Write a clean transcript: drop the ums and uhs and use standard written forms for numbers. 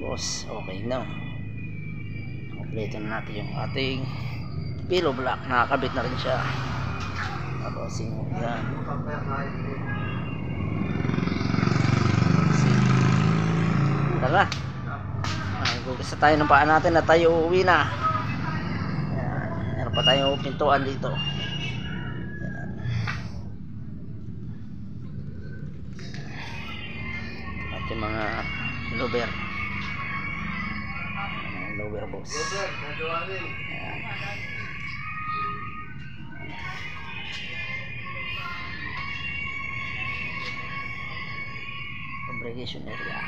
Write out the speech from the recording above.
boss, okay na. Kompleto na natin yung ating pillow block. Nakakabit na rin siya. Tapos yan. Tara. Gugas na tayo ng paa natin na tayo uuwi na. Meron pa tayong pintuan dito. At yung mga lower. Lower boss. Fabrication area.